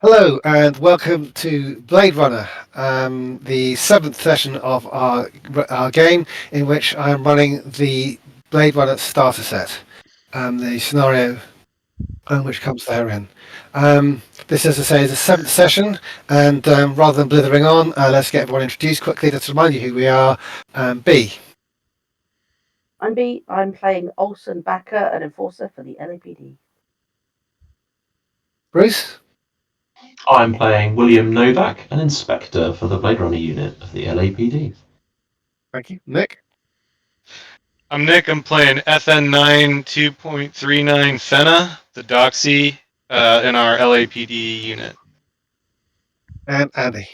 Hello and welcome to Blade Runner, the seventh session of our game, in which I am running the Blade Runner starter set, the scenario which comes therein. This, as I say, is the seventh session, and rather than blithering on, let's get everyone introduced quickly. Let's remind you who we are. B. I'm B. I'm playing Oelsen, Bakker, an enforcer for the LAPD. Bruce. I'm playing William Novak, an inspector for the Blade Runner unit of the LAPD. Thank you. Nick. I'm Nick. I'm playing FN9 2.39 Fenna, the Doxie, in our LAPD unit. And Andy.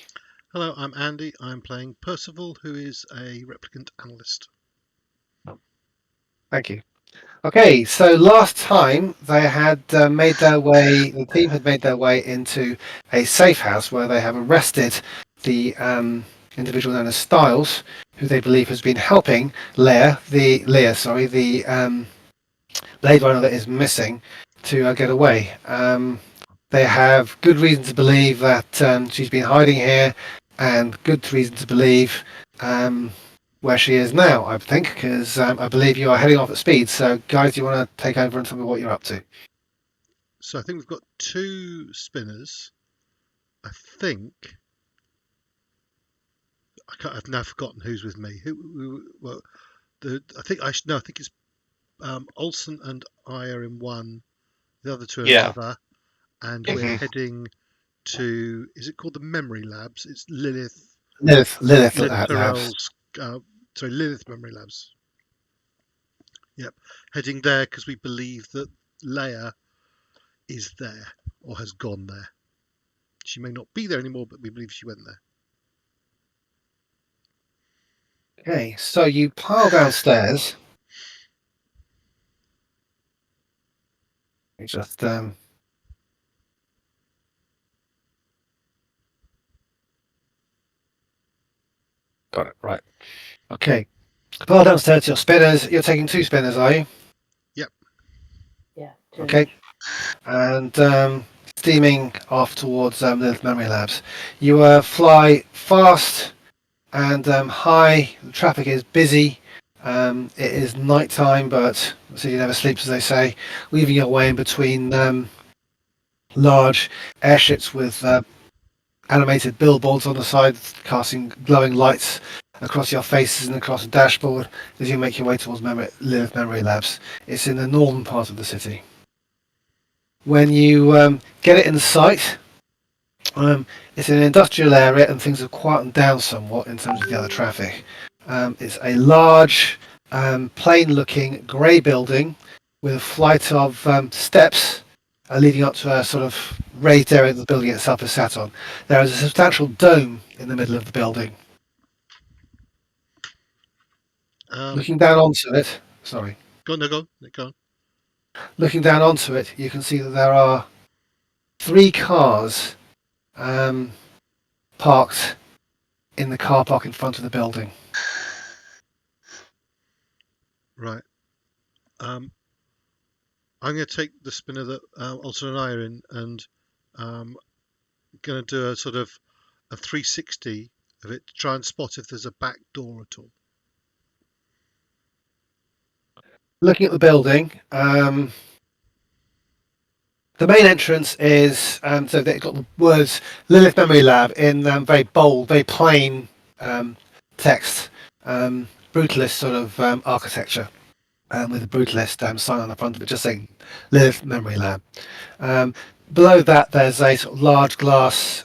Hello, I'm Andy. I'm playing Percival, who is a Replicant Analyst. Thank you. Okay, so last time they had made their way, the team had made their way into a safe house where they have arrested the individual known as Styles, who they believe has been helping Leia, the Blade Runner that is missing, to get away. They have good reason to believe that she's been hiding here, and good reason to believe where she is now, I think, because I believe you are heading off at speed. So, guys, do you want to take over and tell me what you're up to? So I think we've got two spinners. I think I've now forgotten who's with me. I think it's Oelsen and I are in one, the other two in Yeah. another, and Mhm. we're heading to. Is it called the Memory Labs? It's Lilith Lilith Labs. Terrell's. Lilith Memory Labs. Yep, heading there because we believe that Leia is there or has gone there. She may not be there anymore, but we believe she went there. Okay, so you pile downstairs. You just got it right. Okay, pile downstairs to your spinners. You're taking two spinners, are you? Yep. Yeah. Two. Okay, and steaming off towards Lilith Memory Labs. You fly fast and high. The traffic is busy. It is night time, but the city never sleeps, as they say. Weaving your way in between large airships with animated billboards on the side, casting glowing lights across your faces and across the dashboard as you make your way towards Lilith Memory Labs. It's in the northern part of the city. When you get it in sight, it's an industrial area and things have quietened down somewhat in terms of the other traffic. It's a large, plain-looking grey building with a flight of steps leading up to a sort of raised area that the building itself is sat on. There is a substantial dome in the middle of the building. Looking down onto it, sorry. Go on. Looking down onto it, you can see that there are three cars parked in the car park in front of the building. Right. I'm going to take the spinner that Alton and I are in, and going to do a sort of a 360 of it to try and spot if there's a back door at all. Looking at the building, the main entrance is so they've got the words Lilith Memory Lab in very bold, very plain text, brutalist sort of architecture, with a brutalist sign on the front of it just saying Lilith Memory Lab. Below that, there's a sort of large glass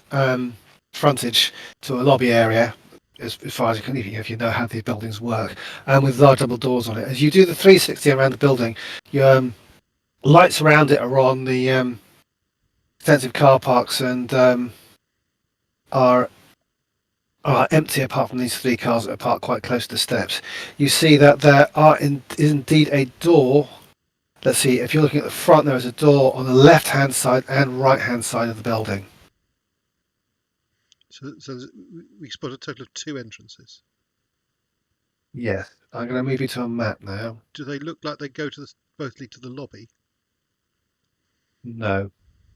frontage to a lobby area, as far as you can, if you know how these buildings work, with large double doors on it. As you do the 360 around the building, your lights around it are on the extensive car parks and are empty apart from these three cars that are parked quite close to the steps. You see that there is indeed a door. Let's see, if you're looking at the front, there is a door on the left-hand side and right-hand side of the building. So we spot a total of two entrances. Yes, I'm going to move you to a map now. Do they look like they go to both lead to the lobby? No.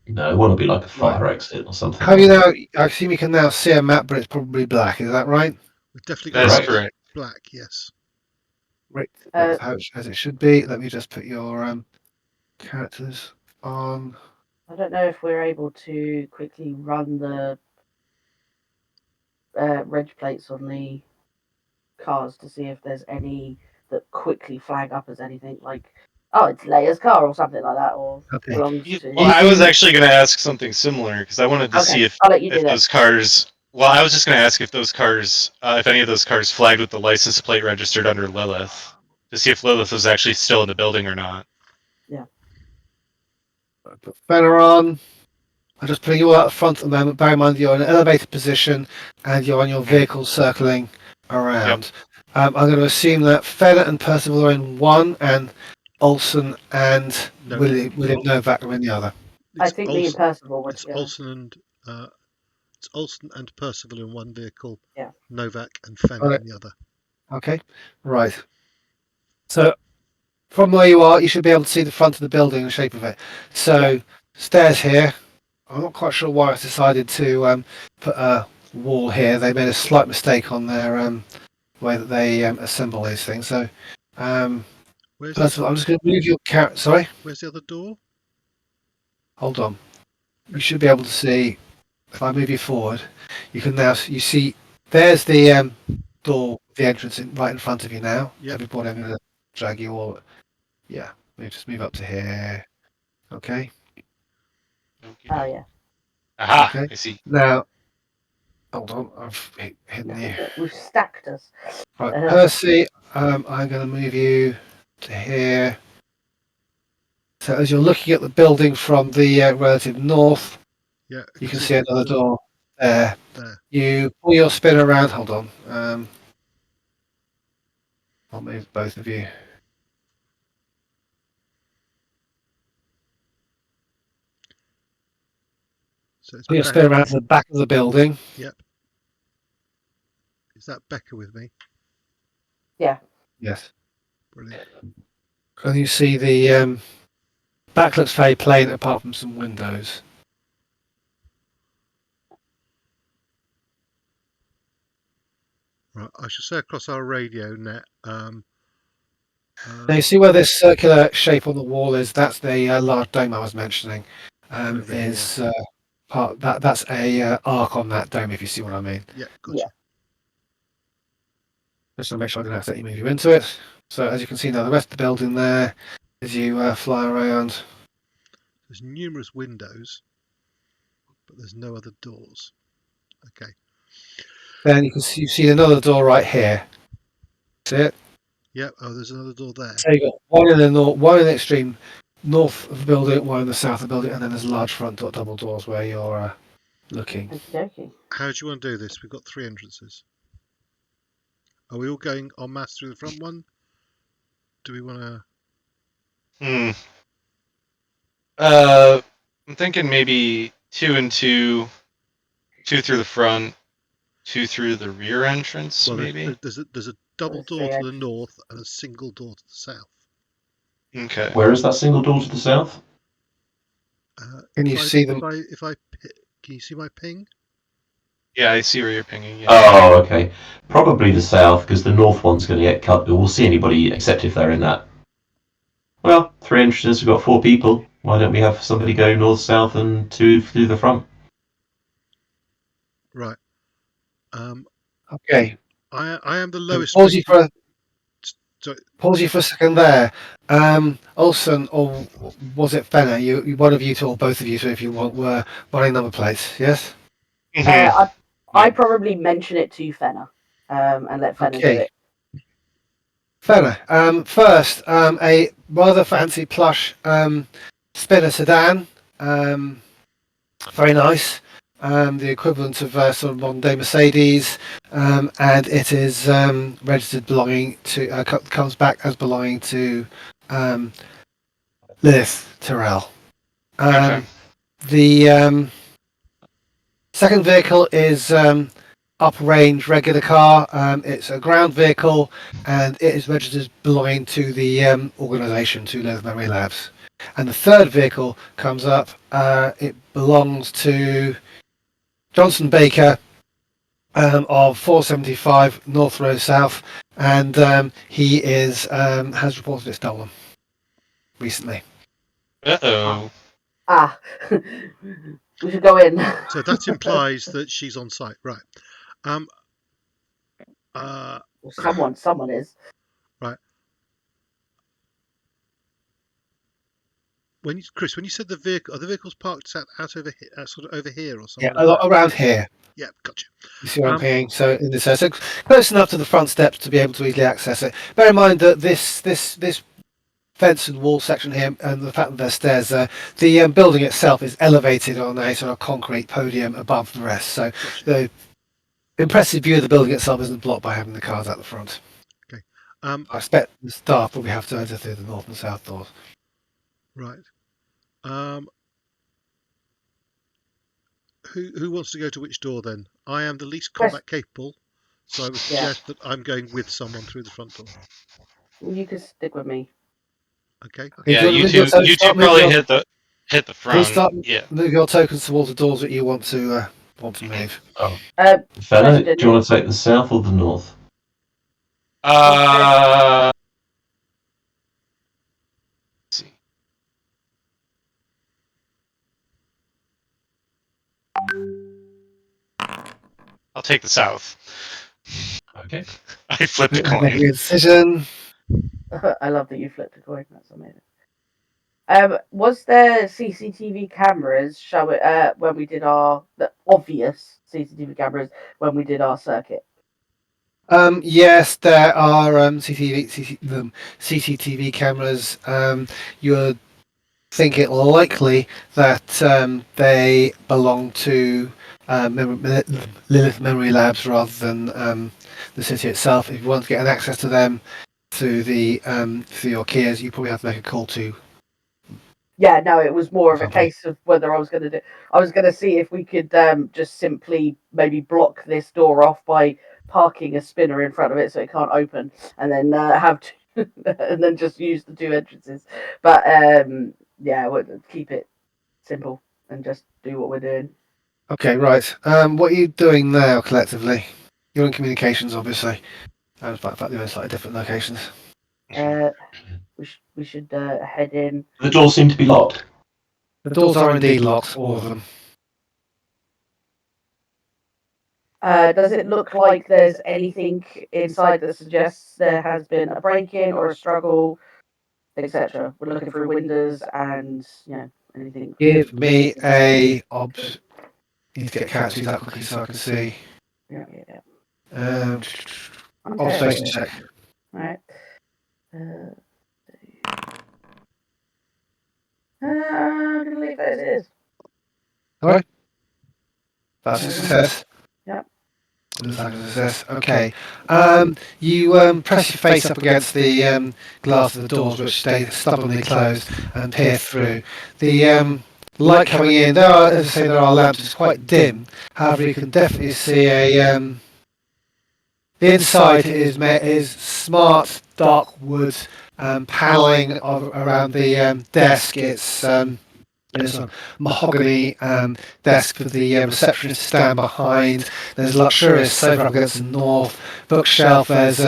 No, it want to be like a fire exit or something. Have you now? I assume you can now see a map, but it's probably black. Is that right? We've definitely That's got Correct. correct. black. Yes. Right. Uh, That's as it should be. Let me just put your characters on. I don't know if we're able to quickly run the reg plates on the cars to see if there's any that quickly flag up as anything like, oh, it's Leia's car or something like that, or Okay. belongs to. Well, I was actually going to ask something similar because I wanted to see Okay, I'll let you do if that. those cars. Well, I was just going to ask if those cars, if any of those cars flagged with the license plate registered under Lilith, to see if Lilith was actually still in the building or not. Put Fenna on. I'm just putting you out front at the moment. Bear in mind you're in an elevated position and you're on your vehicle circling around. I'm going to assume that Fenna and Percival are in one, and Oelsen and No. William Novak are in the other. I It's think me and Oelsen, Percival were it's together. Oelsen and Percival in one vehicle. Yeah. Novak and Fenna Alright. in the other. Okay, right. So from where you are, you should be able to see the front of the building and the shape of it. So stairs here. I'm not quite sure why it's decided to put a wall here. They made a slight mistake on their way that they assemble these things. So Where's first of all, I'm just going to move your Sorry, Where's the other door? hold on. You should be able to see. If I move you forward, you can now you see. There's the door, the entrance right in front of you now. Yep. Everybody, I'm going to drag you all. Yeah, we just move up to here. Okay. Oh yeah. Aha! Okay. I see. Now, hold on. I've hidden you. We've stacked us. Right, Percy. I'm going to move you to here. So as you're looking at the building from the relative north, Yeah. you can see another door there. There. You pull your spin around. Hold on. I'll move both of you. So it's Pull your spin around to the back of the building. Yep. Is that Bakker with me? Yes. Brilliant. And you see the back looks very plain apart from some windows. Right. I shall say across our radio net. Now you see where this circular shape on the wall is. That's the large dome I was mentioning. Over here. Is part that's a arc on that dome. If you see what I mean. Yeah. Gotcha. Yeah. Just to make sure I don't accidentally move you into it. So as you can see now, the rest of the building there, as you fly around. There's numerous windows, but there's no other doors. Okay. Then you see another door right here. See it? Yep. Oh, there's another door there. So you got one in the north, one in the extreme north of the building, one in the south of the building, and then there's a large front door, double doors where you're looking. Okey-dokey. How do you want to do this? We've got 3 entrances. Are we all going en masse through the front one? Do we want to? I'm thinking maybe 2 and 2, 2 through the front, 2 through the rear entrance, Well, maybe. there's a double There's door 3 to the north and a single door to the south. Okay. Where is that single door to the south? Can you see them? Can you see my ping? Yeah, I see where you're pinging. Yeah. Oh, okay. Probably the south, because the north one's going to get cut. We'll see anybody except if they're in that. Well, 3 entrances, we've got 4 people. Why don't we have somebody go north, south, and 2 through the front? Right. Okay. I am the lowest. Pause you for Sorry. Pause you for a second there. Oelsen, or was it Fenna? You, one of you two, or both of you two, if you want, were running number plates. Yes. I probably mention it to Fenna, and let Fenna do Okay. it. Fenna. First, a rather fancy plush spinner sedan. Very nice. The equivalent of sort of modern day Mercedes, and it is registered belonging to comes back as belonging to Lilith Tyrell. Okay. The second vehicle is upper range regular car. It's a ground vehicle, and it is registered belonging to the organisation, to Lilith Memory Labs. And the third vehicle comes up. It belongs to Johnson Baker of 475 North Road South, and he has reported it stolen recently. Uh-oh. Ah, we should go in. So that implies that she's on site, right? Well, someone is. Right. Chris, when you said the vehicle, are the vehicles parked out over here, sort of over here or something? Yeah, around here. Yeah, gotcha. You see what I'm saying? So in this so close enough to the front steps to be able to easily access it. Bear in mind that this fence and wall section here, and the fact that there's stairs there, the building itself is elevated on a sort of concrete podium above the rest. So the impressive view of the building itself isn't blocked by having the cars out the front. Okay. I expect the staff probably have to enter through the north and south doors. Right. Who wants to go to which door then? I am the least combat capable, so I would suggest that I'm going with someone through the front door. You can stick with me. Okay. Yeah, you two probably hit the front. Start Yeah. move your tokens towards the doors that you want to move. Fenna, do you want to take the south or the north? Let's see. I'll take the south. Okay. I flipped a Make coin. a decision. I love that you flipped a coin. That's amazing. Was there CCTV cameras show it when we did the obvious CCTV cameras when we did our circuit? Yes, there are CCTV cameras. You'd think it likely that they belong to Lilith Memory Labs rather than the city itself. If you want to get an access to them through your keys, you probably have to make a call to. Yeah, no, it was more of a case of whether I was going to see if we could just simply maybe block this door off by parking a spinner in front of it so it can't open, and then and then just use the two entrances. But yeah, we'll keep it simple and just do what we're doing. Okay, right. What are you doing now collectively? You're in communications, obviously. In fact, you're in slightly different locations. We should head in. The doors seem to be locked. The doors are indeed locked, all of them. Does it look like there's anything inside that suggests there has been a break-in or a struggle, etc.? We're looking through windows and anything. Give me a need to get characters that quickly so I can see. Yeah. Observation check. Right. I'm gonna leave that as it is. Alright. That's a success. Yep. Looks like a success. Okay. You press your face up against the glass of the doors, which stay stubbornly closed, and peer through. The light coming in. As I say, there are lamps. It's quite dim. However, you can definitely see the inside is smart dark wood paneling around the desk. There's a mahogany desk for the receptionist to stand behind. There's a luxurious sofa up against the north bookshelf. There's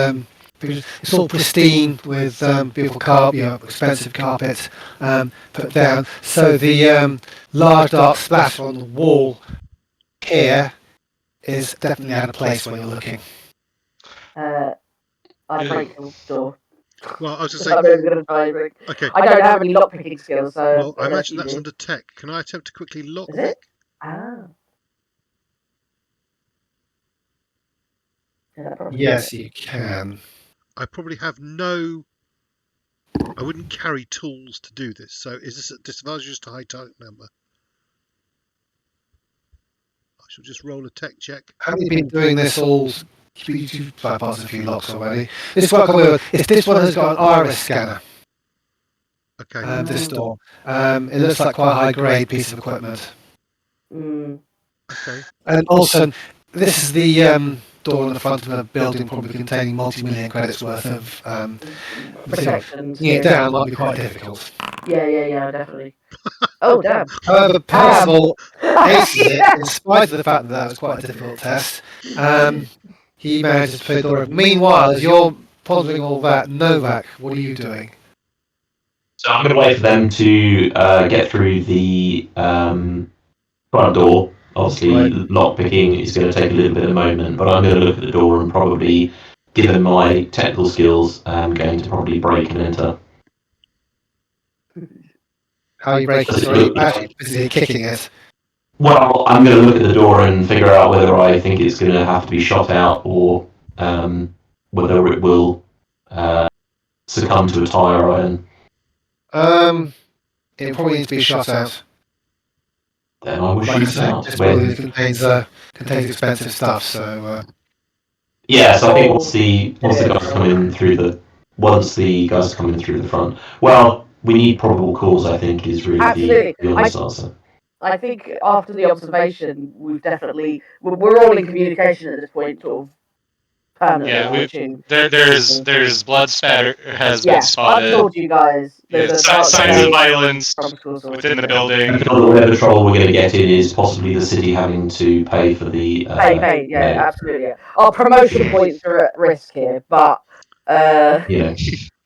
it's all pristine with beautiful expensive carpet put down. So the large dark splatter on the wall here is definitely out of place when you're looking. I break the door. Well, I was just I'm saying. going to try and break. Okay. I don't have any lockpicking skills, so. Well, I imagine that's under tech. Can I attempt to quickly lock Is pick? it? Ah. Yes, you can. I probably have no. I wouldn't carry tools to do this. So is this a disadvantage, just a high target number? I shall just roll a tech check. Have you been doing this all? You've bypassed a few locks already. This one, if this one has got an iris scanner. Okay. This door. It looks like quite a high grade piece of equipment. Mm. Okay. And also, this is the door on the front of a building probably containing multi-million credits worth of material. Protections. Bringing it down might be quite difficult. Yeah, definitely. Oh, damn. However, Percival aces it in spite of the fact that was quite a difficult test. He manages to play the door. Meanwhile, as you're pondering all that, Novak, what are you doing? So I'm going to wait for them to get through the front door. Obviously, Right. lockpicking is going to take a little bit of a moment, but I'm going to look at the door and probably, given my technical skills, I'm going to probably break and enter. How are you breaking it? Or are you actually busy kicking it? Well, I'm going to look at the door and figure out whether I think it's going to have to be shot out or whether it will succumb to a tire iron. It probably needs to be shot out. Then I will Like I shoot say, out. this building contains expensive stuff, so Yeah, so I think once the guys come in through the front. Well, we need probable cause. I think is really Absolutely. the honest answer. I think after the observation, we're all in communication at this point, sort of permanently. Yeah, I assume. there's blood spatter has been I've spotted. told you guys. Yeah, There's a signs of violence pharmaceutical source. within the I building. feel that whatever trouble we're going to get in is possibly the city having to pay for the. Pay, yeah, absolutely. Yeah. Our promotion points are at risk here, but Yeah,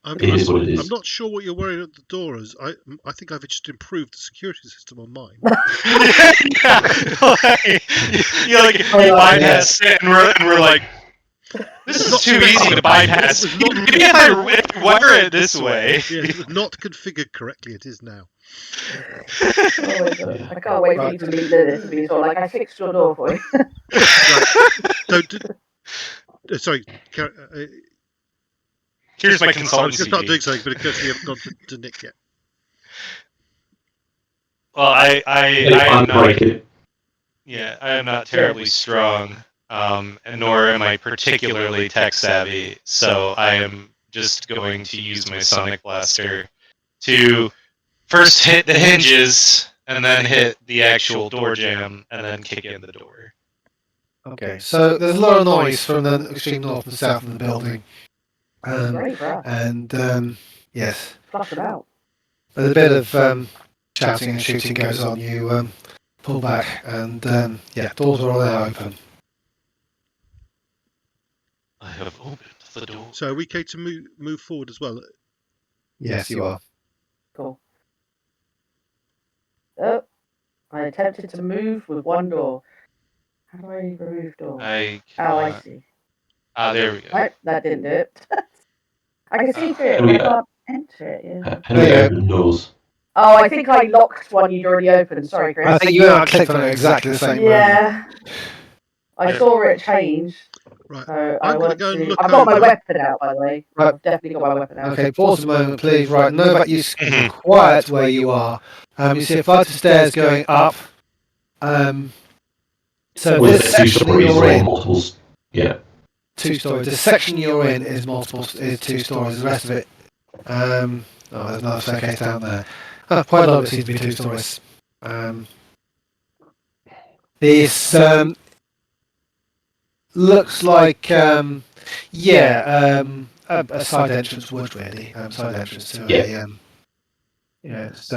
I'm, it is what it is. I'm not sure what you're worried at the door is. I think I've just improved the security system on mine. You bypass it, and we're like, this is too easy to bypass. Maybe if I wire it this way. Yeah, it was not configured correctly. It is now. oh my God. I can't wait for you to meet Lilith and be sort of like, I fixed your door for you. So, sorry. Here's my I was going to consultancy. start doing something, but it occurs to me I've gone to Nick yet. Well, I am not. Break it. Yeah, I am not terribly strong, and nor am I particularly tech savvy. So I am just going to use my sonic blaster to first hit the hinges, and then hit the actual door jamb, and then kick in the door. okay. So there's a lot of noise from the extreme north and south of the building. Great, bro. And yes, Flush it out. there's a bit of shouting and shooting goes on. You pull back, and doors are all now open. I have opened the door. So are we okay to move forward as well? Yes, you are. Cool. Oh, I attempted to move with one door. How do I remove door? I see. there we go. Nope, that didn't do it. I can see through it, There we but I go. can't enter it. Yeah. How do we open doors? Oh, I think I locked one you'd already opened. Sorry, Chris. I think you and I clicked on it exactly the same moment. Yeah. I saw it change. Right. So I'm I gonna want go and to. look I've got my over. weapon out, by the way. Right. I've definitely got my weapon out. Okay, pause a moment, please. Right, Novak, you quiet where you are. You see a flight of stairs going up. So Was this it two section that stories you're or in, multiples? Yeah. 2 stories. The section you're in is 2 stories. The rest of it, there's another staircase down there. Quite a lot of it seems to be 2 stories. This looks like, a side entrance would really. Side entrance to it's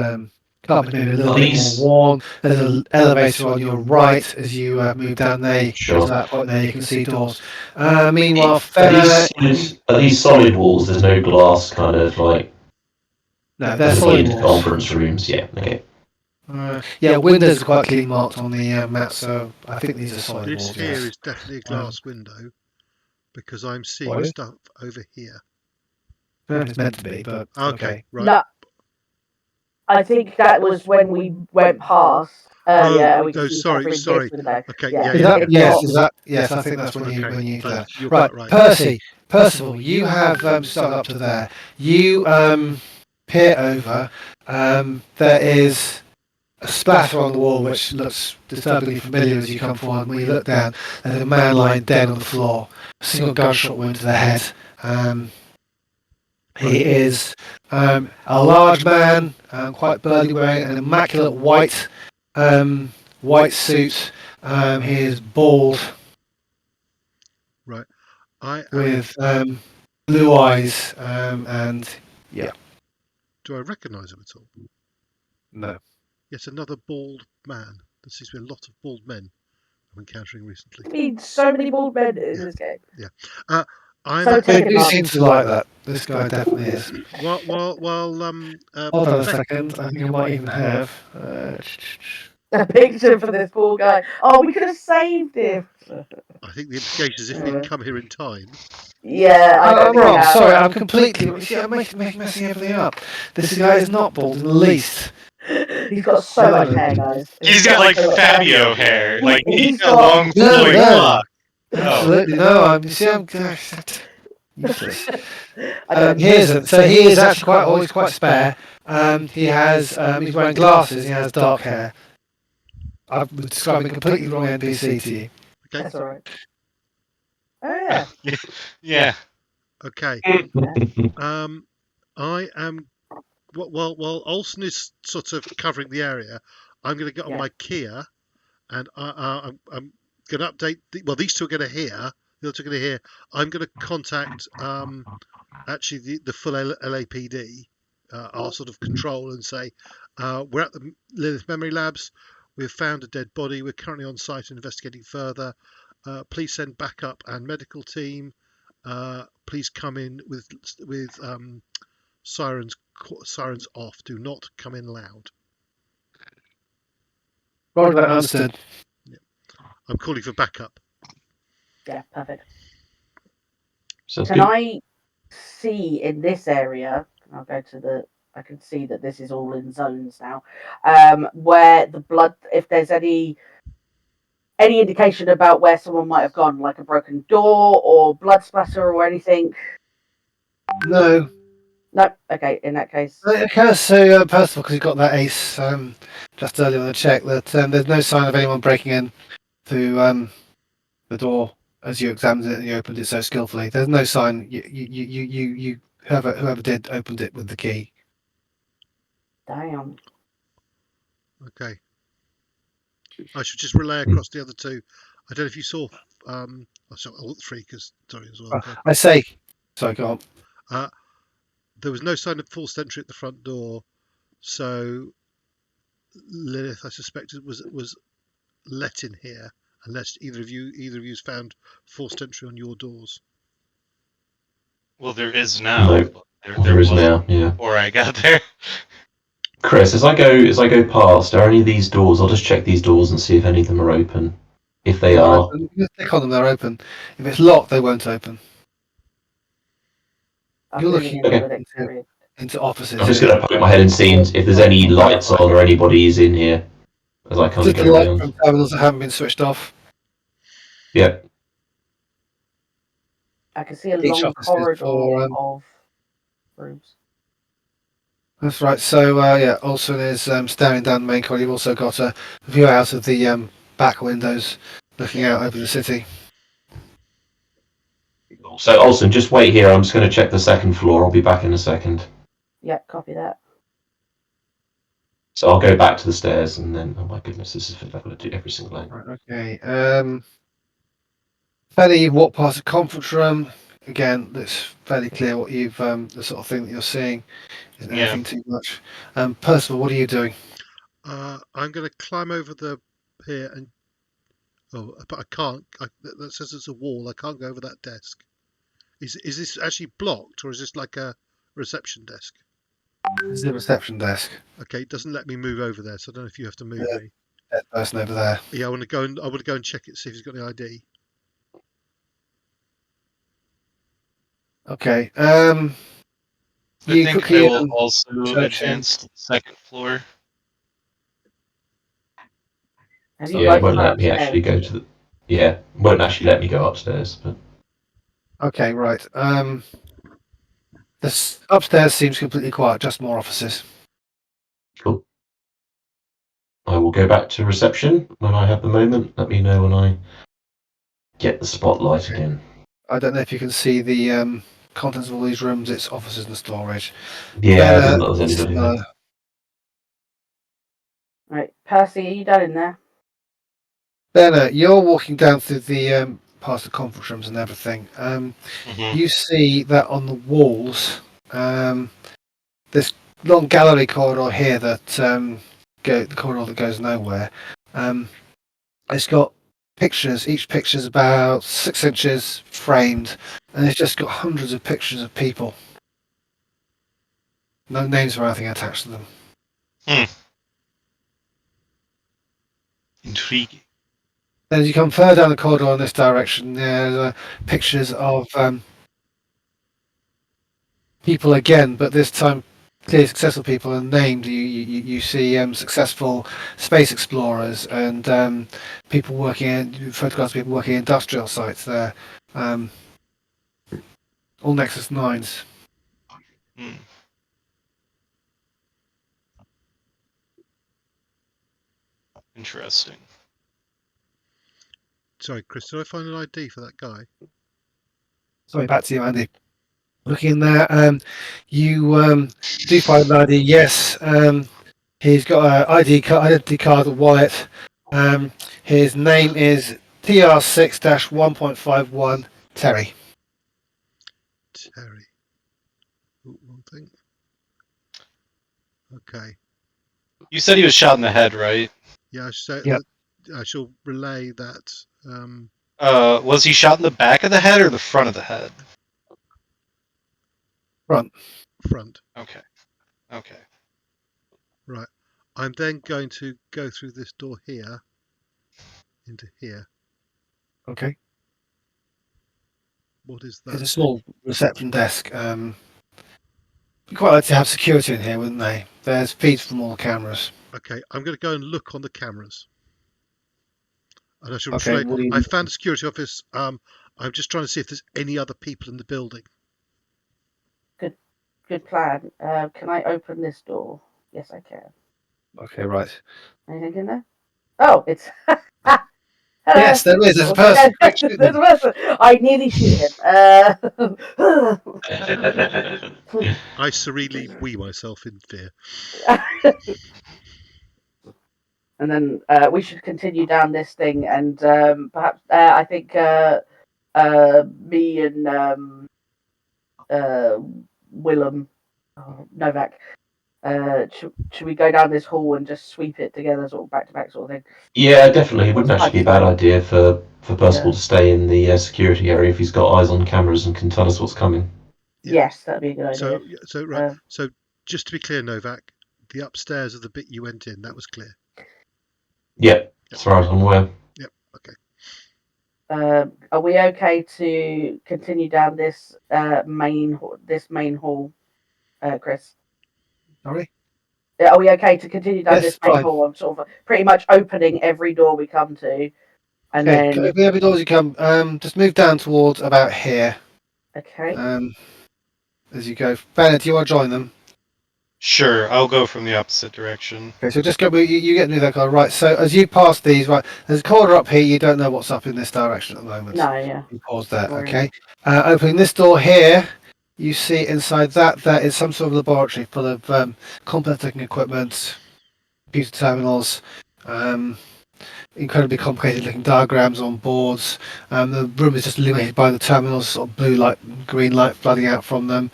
carpet maybe a little bit more worn. There's an elevator on your right as you move down there. Sure. To that point there, you can see doors. Meanwhile, Fenna, Are these solid walls? There's no glass kind of like. no, they're solid walls. Conference rooms. Yeah. Okay. Windows are quite clearly marked on the map, so I think these are solid This walls. here Yes. is definitely a glass window because I'm seeing What? stuff over here. It's meant to be, but okay. Right. No, I think that was when we went past earlier. We could see sorry. Catherine Gibbs window. Okay, Yeah. Yes, I think that's when you Okay. there. You're Right, quite right. Percival, you have started up to there. You peer over. There is a splatter on the wall which looks disturbingly familiar as you come forward. When you look down, there's a man lying dead on the floor. A single gunshot wound to the head. He is a large man, quite burly, wearing an immaculate white suit. He is bald. with blue eyes, and Do I recognise him at all? no. Yet another bald man. There seems to be a lot of bald men I'm encountering recently. I mean, so many bald men in this game. I'm So They taken do up. seem to like that. This guy definitely is. while Hold on a second. I think I might even have. A picture for this poor guy. Oh, we could have saved him. I think the implication is if we'd come here in time. Yeah, I don't I'm think we wrong. have. Sorry, I'm completely. See, I'm messing everything up. This guy is not bald in the least. He's got so much hair, guys. He's got like so much hair. Fabio hair. Like He's he's got got- long No, flowing no. locks. Absolutely no. I'm gosh, that's useless. I don't He isn't. So he is actually always quite spare. He has. He's wearing glasses. He has dark hair. I've describing a completely wrong NPC to you. Okay. That's all right. Oh yeah. Yeah. Okay. I am. While Oelsen is sort of covering the area, I'm going to get on my Kia, and I'm going to update. These two are going to hear. The other two are going to hear. I'm going to contact actually the full LAPD, our sort of control, and say we're at the Lilith Memory Labs. We've found a dead body. We're currently on site investigating further. Please send backup and medical team. Please come in with sirens off. Do not come in loud. Roger that, understood. I'm calling for backup. Yeah, perfect. Sounds Can good. I see in this area? I'll go to the. I can see that this is all in zones now. Where the blood, if there's any indication about where someone might have gone, like a broken door or blood splatter or anything. No. No. Okay. In that case. Okay, so Percival, because you got that ace just earlier on the check, that there's no sign of anyone breaking in through the door as you examined it and you opened it so skillfully. There's no sign. You whoever did opened it with the key. Damn. Okay. I should just relay across the other two. I don't know if you saw. I saw all three because sorry as well. I say, sorry, go on. There was no sign of forced entry at the front door, so Lilith, I suspected, was let in here, unless either of you's found forced entry on your doors. Well, there is now. No, there is now. Yeah. Before I got there. Chris, as I go past, are any of these doors? I'll just check these doors and see if any of them are open. If they are, You click on them, they're open. If it's locked, they won't open. I'm You're moving looking into the next area. into offices. I'm just going to poke my head and see if there's any lights on or anybody's in here as I kind of Just go the light around. from terminals that haven't been switched off. Yep. I can see a Each long office is corridor for, of rooms. That's right. So Oelsen is staring down the main corridor. You've also got a view out of the back windows, looking out over the city. So Oelsen, just wait here. I'm just going to check the second floor. I'll be back in a second. Yeah, copy that. So I'll go back to the stairs and then. Oh my goodness, this is I've got to do every single line. Right, okay. Fenna, you've walked past the conference room. Again, it's fairly clear what you've the sort of thing that you're seeing isn't Yeah. anything too much. Percival, what are you doing? I'm going to climb over the here and. Oh, but I can't. That says it's a wall. I can't go over that desk. Is this actually blocked, or is this like a reception desk? This is the reception desk. Okay, it doesn't let me move over there, so I don't know if you have to move me. That person over there. Yeah, I want to go and check it, see if he's got any ID. Okay. I You think I quickly will also search him. advance to the second floor. Have you Yeah, it guys won't gone let me upstairs? actually go to the. Yeah, it won't actually let me go upstairs. But Okay, right. This upstairs seems completely quiet. Just more offices. cool. I will go back to reception when I have the moment. Let me know when I get the spotlight again. I don't know if you can see the contents of all these rooms. It's offices and storage. Yeah, it Fenna, doesn't look like there's anybody there. Right, Percy, are you done in there? Fenna, you're walking down through the past the conference rooms and everything. Mhm. You see that on the walls, this long gallery corridor here that the corridor that goes nowhere. It's got pictures. Each picture's about 6 inches framed, and it's just got hundreds of pictures of people. No names or anything attached to them. Intriguing. Then as you come further down the corridor in this direction, there's pictures of people again, but this time clearly successful people and named. You see successful space explorers and people working in photographs of people working in industrial sites there. All Nexus 9s. Hmm. Interesting. Sorry, Chris, did I find an ID for that guy? Sorry, back to you, Andy. Looking there, you do find an ID. Yes, he's got an identity card, a wallet. His name is TR6-1.51 Terry. Terry. Ooh, wrong thing. Okay. You said he was shot in the head, right? Yeah, Yep. I shall relay that. Was he shot in the back of the head or the front of the head? Front. Front. Okay. Okay. Right. I'm then going to go through this door here into here. Okay. What is It's a that? small reception desk. You'd quite like to have security in here, wouldn't they? There's feeds from all the cameras. Okay, I'm going to go and look on the cameras. And I shall Okay, relay. what do you I found a security office. I'm just trying to see if there's any other people in the building. Good plan. Can I open this door? Yes, I can. Okay, right. Anything in there? Oh, it's. Hello. Yes, there is. There's a person. Quick, shoot There's a them. person. I nearly shoot him. I serenely wee myself in fear. And then we should continue down this thing, and perhaps I think me and Willem, Novak, should we go down this hall and just sweep it together, sort of back to back, sort of thing? Yeah, definitely. It wouldn't actually be a bad idea for Percival to stay in the security area if he's got eyes on cameras and can tell us what's coming. Yeah. Yes, that'd be a good idea. So just to be clear, Novak, the upstairs of the bit you went in, that was clear. Yeah, as far as I'm aware. Yep. Okay. Are we okay to continue down this main hall, Chris? Sorry? Are we okay to continue down Yes, this main fine. hall? I'm sort of pretty much opening every door we come to, and Okay, then open every door as you come. Just move down towards about here. okay. As you go. Fenna, do you want to join them? Sure, I'll go from the opposite direction. Okay, so just go. You get near that guy, right? So as you pass these, right, there's a corridor up here. You don't know what's up in this direction at the moment. No, yeah. You pause there. Sorry. Okay. Opening this door here, you see inside that there is some sort of laboratory full of complex looking equipment, computer terminals, incredibly complicated looking diagrams on boards. The room is just illuminated by the terminals, sort of blue light, green light flooding out from them.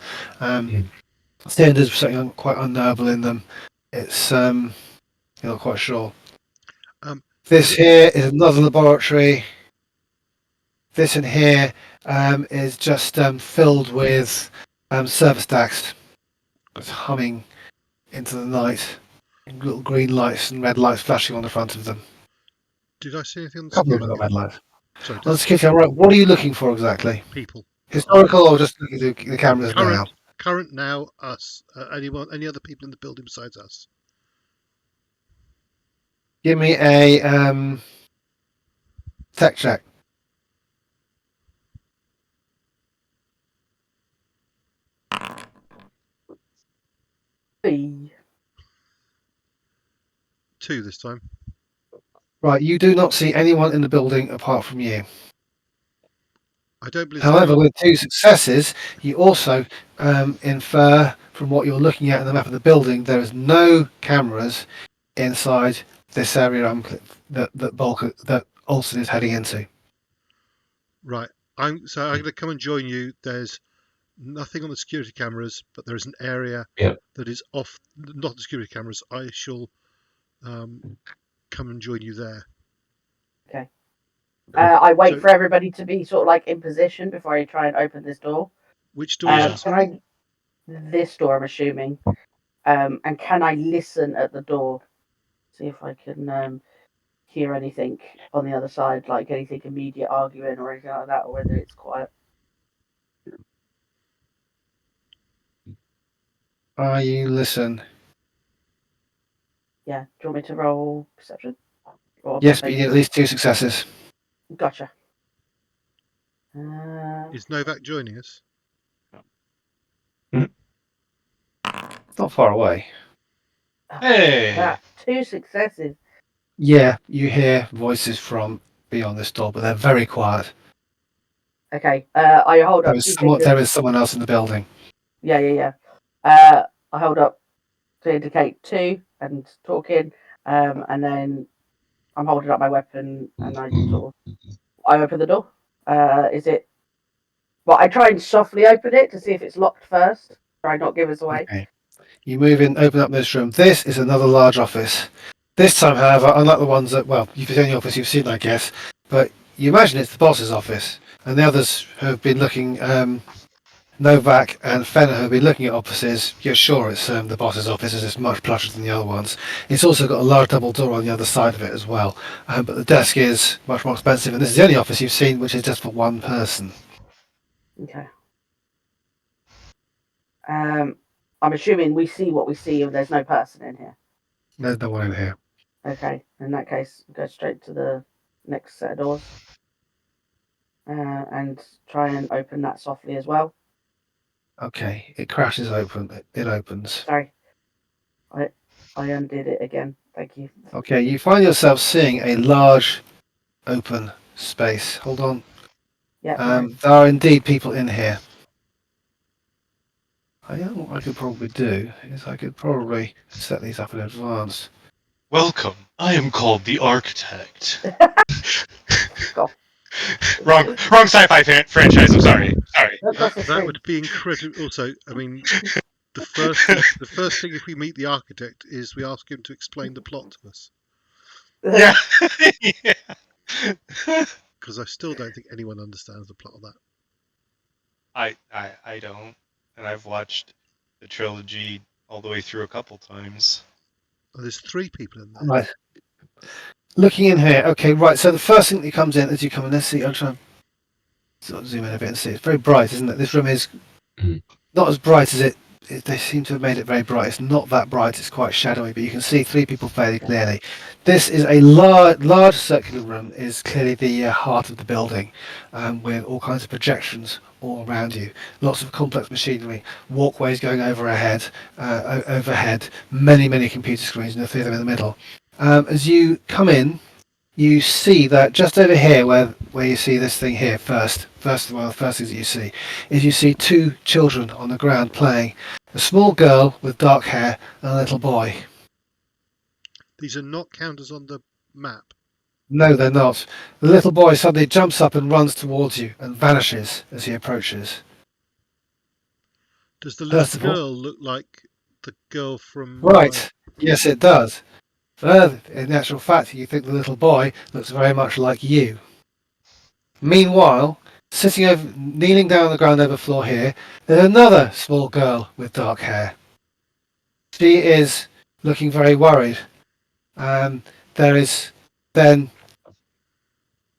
Cylinders with something quite unknowable in them. It's you're not quite sure. This here is another laboratory. This in here is just filled with server stacks. It's humming into the night. Little green lights and red lights flashing on the front of them. Did I see anything on the A couple of security? them got red lights. Sorry, On the security, right, what are you looking for exactly? people. Historical or just looking through the cameras now? Current now, us. Any other people in the building besides us? Give me a tech check. Hey. 2 this time. Right, you do not see anyone in the building apart from you. I don't believe. However, with 2 successes, you also infer from what you're looking at in the map of the building, there is no cameras inside this area that Oelsen is heading into. Right. I'm going to come and join you. There's nothing on the security cameras, but there is an area Yep. that is off. Not the security cameras. I shall come and join you there. Okay. I wait So- for everybody to be sort of like in position before I try and open this door. Which door is Yeah. that? Sorry. This door, I'm assuming. And can I listen at the door? See if I can hear anything on the other side, like anything immediate arguing or anything like that, or whether it's quiet. You listen. Yeah. Do you want me to roll perception? Or Yes, but you need at least 2 successes. Gotcha. Is Novak joining us? It's not far away. Hey. 2 successes. Yeah, you hear voices from beyond this door, but they're very quiet. Okay. I hold There up is 2 someone, fingers. there is someone else in the building. Yeah. I hold up to indicate 2 and talking, and then I'm holding up my weapon and I open the door. Is it? Well, I try and softly open it to see if it's locked first. Try not give us away. Okay. You move in, open up this room. This is another large office. This time, however, unlike the ones that, well, you've been in the office you've seen, I guess, but you imagine it's the boss's office, and the others who have been looking, Novak and Fenna, who have been looking at offices, you're sure it's the boss's office, as it's much plusher than the other ones. It's also got a large double door on the other side of it as well, but the desk is much more expensive, and this is the only office you've seen which is just for one person. Okay. I'm assuming we see what we see, and there's no person in here. There's no one in here. Okay. In that case, go straight to the next set of doors, and try and open that softly as well. Okay, it crashes open. It opens. Sorry, I undid it again. Thank you. Okay, you find yourself seeing a large open space. Hold on. Yeah. There are indeed people in here. I know what I could probably do is I could probably set these up in advance. Welcome. I am called the Architect. Go. wrong sci-fi franchise. I'm sorry. That would be incredible. Also, I mean, the first thing if we meet the architect is we ask him to explain the plot to us, Yeah. because I still don't think anyone understands the plot of that. I don't, and I've watched the trilogy all the way through a couple times. Oh, there's 3 people in there. Right. Looking in here. Okay, right. So the first thing that comes in as you come in, let's see. I'll try and sort of zoom in a bit and see. It's very bright, isn't it? This room is not as bright as it. They seem to have made it very bright. It's not that bright. It's quite shadowy, but you can see 3 people fairly clearly. This is a large circular room. Is clearly the heart of the building, with all kinds of projections all around you. Lots of complex machinery, walkways going overhead, many computer screens, and the 3 of them in the middle. As you come in, you see that just over here, where you see this thing here first of all, the first things that you see is you see 2 children on the ground playing. A small girl with dark hair and a little boy. These are not counters on the map. No, they're not. The little boy suddenly jumps up and runs towards you and vanishes as he approaches. Does the First little of all- girl look like the girl from? Right. Yes, it does. Further, in actual fact, you think the little boy looks very much like you. Meanwhile, kneeling down on the ground over the floor here, there's another small girl with dark hair. She is looking very worried. There is then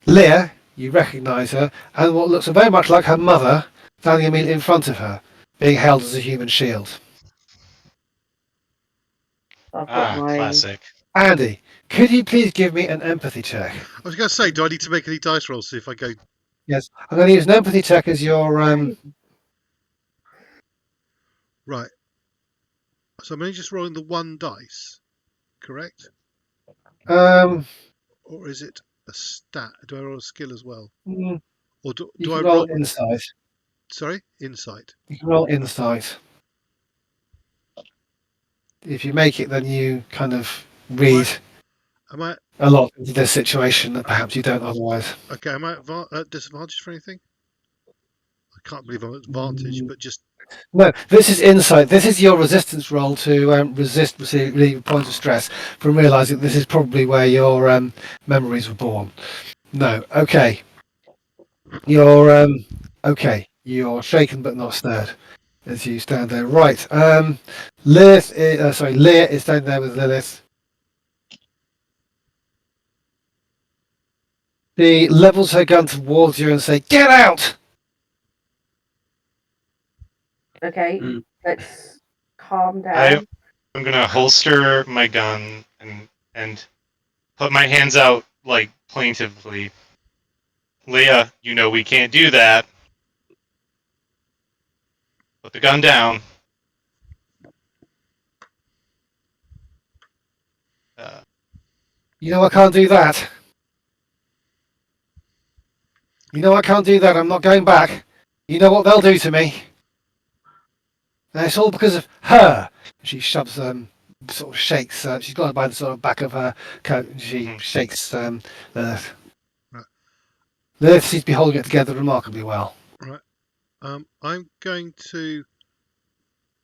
Leah, you recognise her, and what looks very much like her mother, standing immediately in front of her, being held as a human shield. I've got Classic. Andy, could you please give me an empathy check? I was going to say, do I need to make any dice rolls if I go? Yes, I'm going to use an empathy check as your Right. So I'm only just rolling the 1 dice, correct? Or is it a stat? Do I roll a skill as well? Or do you I can roll? roll insight. Sorry, insight. You can roll insight. If you make it, then you kind of read. Am I a lot into this situation that perhaps you don't otherwise. okay? Am I at disadvantage for anything? I can't believe I'm at advantage, but just No, this is insight. This is your resistance roll to resist receiving points of stress from realizing this is probably where your memories were born. No, okay. You're okay. You're shaken but not stirred as you stand there. Right. Lilith. Leah is standing there with Lilith. She levels her gun towards you and say, "Get out!" Okay, Mm. let's calm down. I'm gonna holster my gun and put my hands out like plaintively. Leah, you know we can't do that. Put the gun down. You know I can't do that. You know I can't do that. I'm not going back. You know what they'll do to me. And it's all because of her. She shoves, sort of shakes. She's got it by the sort of back of her coat, and she shakes Lilith. Right. Lilith seems to be holding it together remarkably well. right. I'm going to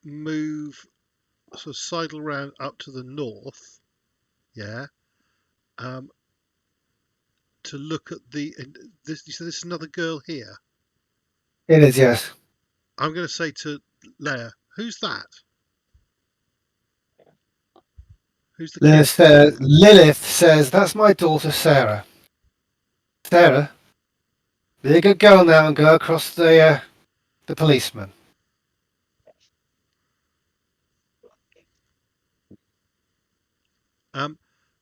move, sort of sidle round up to the north. Yeah. To look at this. You said this is another girl here. It is, yes. I'm going to say to Leia, "Who's that? Who's the kid?" Lilith says, "That's my daughter, Sarah. Sarah, be a good girl now and go across the policeman."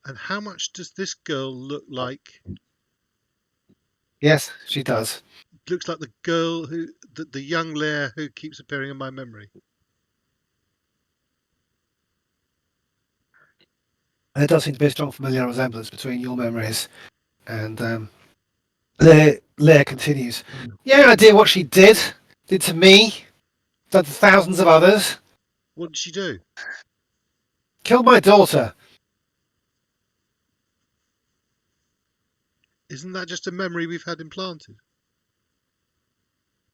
And how much does this girl look like? Yes, she does. Looks like the girl the young Leia who keeps appearing in my memory. There does seem to be a strong familiar resemblance between your memories and Leia continues. Yeah, I did what she did to me, done to thousands of others. What did she do? Killed my daughter. Isn't that just a memory we've had implanted?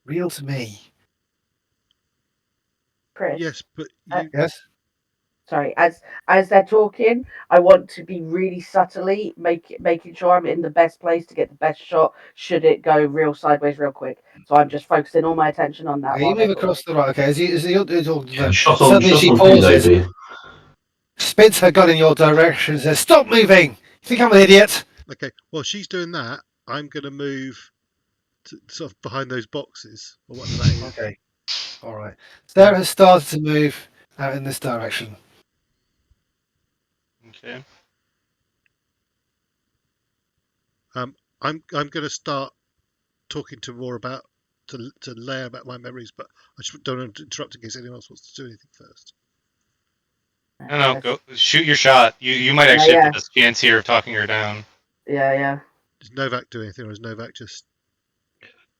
Real to me. Chris. Yes, but Yes? Sorry, as they're talking, I want to be really subtly making sure I'm in the best place to get the best shot. Should it go real sideways, real quick? So I'm just focusing all my attention on that. Okay, you move across the right. Okay, as you're talking to them, Shot suddenly she on thing though, pauses, do you? spins her gun in your direction, and says, "Stop moving! You think I'm an idiot?" okay. Well, she's doing that. I'm going to move to, sort of behind those boxes or whatever that is. Okay. All right. Sarah has started to move out in this direction. Okay. I'm going to start talking to Leia about my memories, but I just don't want to interrupt in case anyone else wants to do anything first. No, go shoot your shot. You might actually have the best chance here of talking her down. Yeah. Does Novak do anything, or is Novak just?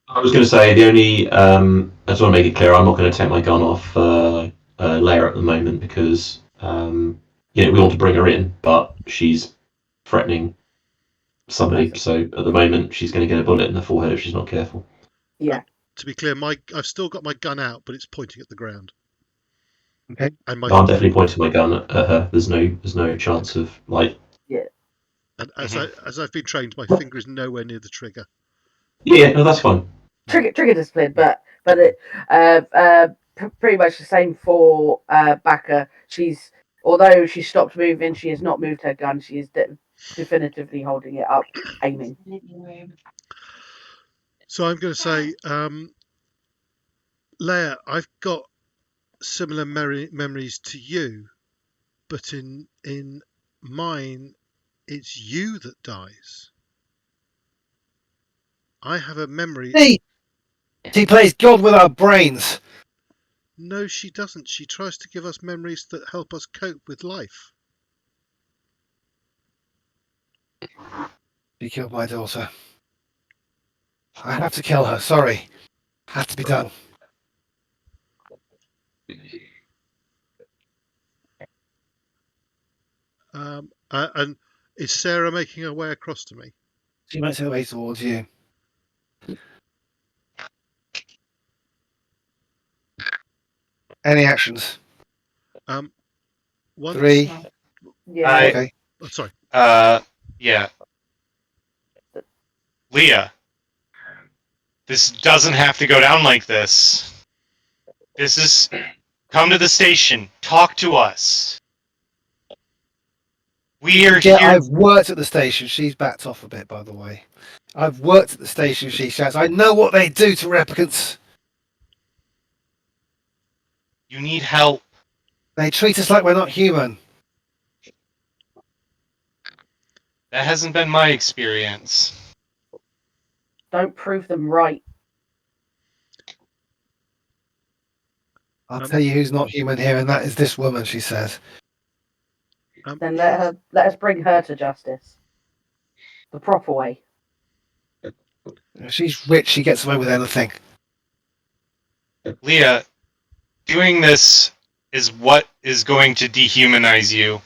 I was going to say the only. I just want to make it clear. I'm not going to take my gun off Leia at the moment because we want to bring her in, but she's threatening somebody. So at the moment, she's going to get a bullet in the forehead if she's not careful. Yeah. To be clear, I've still got my gun out, but it's pointing at the ground. Okay. And I'm definitely pointing my gun at her. There's no chance of like. Yeah. And as I've been trained, my finger is nowhere near the trigger. Yeah, no, that's fine. Trigger discipline, but it pretty much the same for Bakker. Although she stopped moving, she has not moved her gun. She is definitively holding it up, aiming. So I'm going to say, Leia, I've got similar memories to you, but in mine, it's you that dies. I have a memory. She plays God with our brains. No, she doesn't. She tries to give us memories that help us cope with life. She killed my daughter. I have to kill her. Sorry. Has to be done. And Is Sarah making her way across to me? She makes her way towards you. Any actions? Once. 3. Yeah. Okay. Oh, sorry. Yeah. Leah, this doesn't have to go down like this. This is... Come to the station. Talk to us. We are Yeah, here... I've worked at the station. She's backed off a bit, by the way. I've worked at the station, she shouts. I know what they do to replicants. You need help. They treat us like we're not human. That hasn't been my experience. Don't prove them right. I'll tell you who's not human here, and that is this woman, she says. Then let us bring her to justice. The proper way. She's rich, she gets away with anything. Leah, doing this is what is going to dehumanize you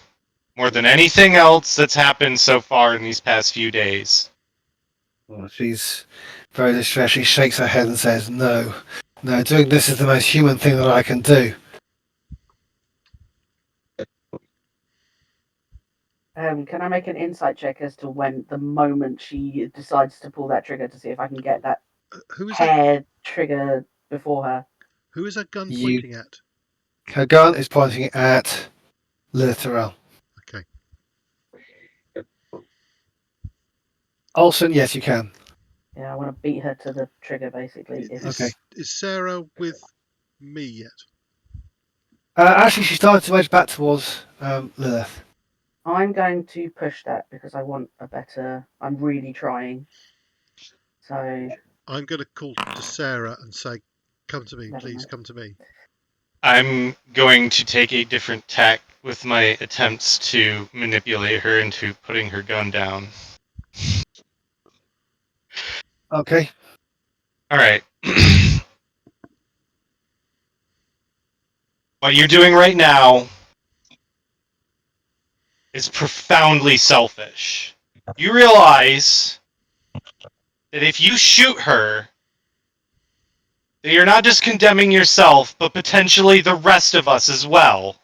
more than anything else that's happened so far in these past few days. Well, she's very distressed. She shakes her head and says, no, doing this is the most human thing that I can do. Can I make an insight check as to when the moment she decides to pull that trigger to see if I can get that hair trigger before her? Who is her gun pointing at? Her gun is pointing at Literal. Okay. Oelsen, yes, you can. Yeah, I want to beat her to the trigger, basically. Is Sarah with me yet? Actually, she started to edge back towards Lilith. I'm going to push that because I want a better... I'm really trying. So... I'm going to call to Sarah and say, come to me, please, come to me. I'm going to take a different tack with my attempts to manipulate her into putting her gun down. Okay. Alright. What you're doing right now is profoundly selfish. You realize that if you shoot her, that you're not just condemning yourself, but potentially the rest of us as well.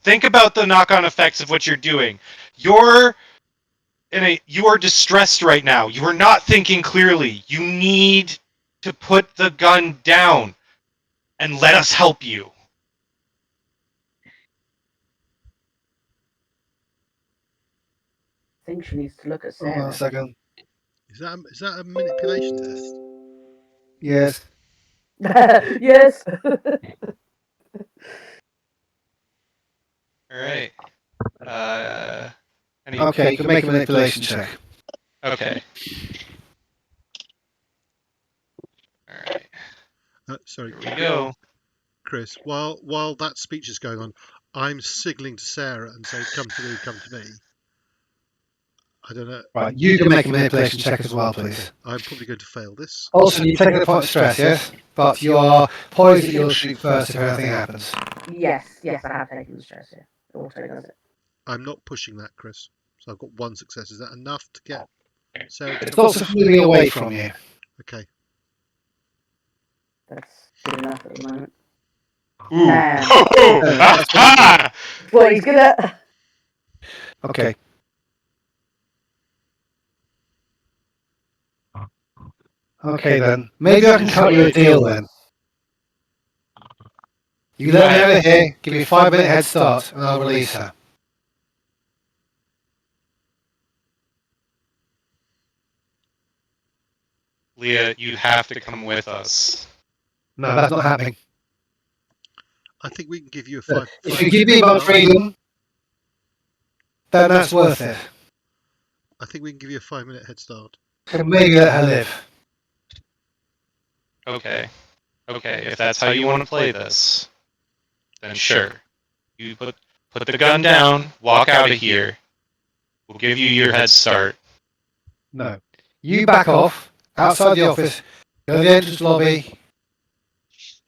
Think about the knock-on effects of what you're doing. You are distressed right now. You are not thinking clearly. You need to put the gun down and let us help you. I think she needs to look at Hold on a Sarah. second. Is that a manipulation test? Yes. Yes! Alright. Okay, you can make a manipulation check. Okay. Alright. Sorry, Here we go. Chris. While that speech is going on, I'm signaling to Sarah and saying, come to me, come to me. I don't know. Right, you can make a manipulation check as well, please. I'm probably going to fail this. Also, you've taken a point of stress, yes? But you are poised that you'll shoot first if anything happens. Yes, I have taken the stress here. It also does it. I'm not pushing that, Chris. So I've got 1 success. Is that enough to get Sarah to It's come? lots of moving away from you. Okay. That's good enough at the moment. Ooh. Well, he's gonna... Okay. Okay then. Maybe I can cut you a deal then. You let me over here, give me a 5-minute head start, and I'll release her. Leah, you have to come with us. No, that's not happening. I think we can give you a 5. If you give me my freedom, then that's worth it. I think we can give you a 5-minute head start. And maybe let her live. Okay, if that's how you want to play this, then sure. You put the gun down, walk out of here. We'll give you your head start. No. You back off, outside the office, go to the entrance lobby.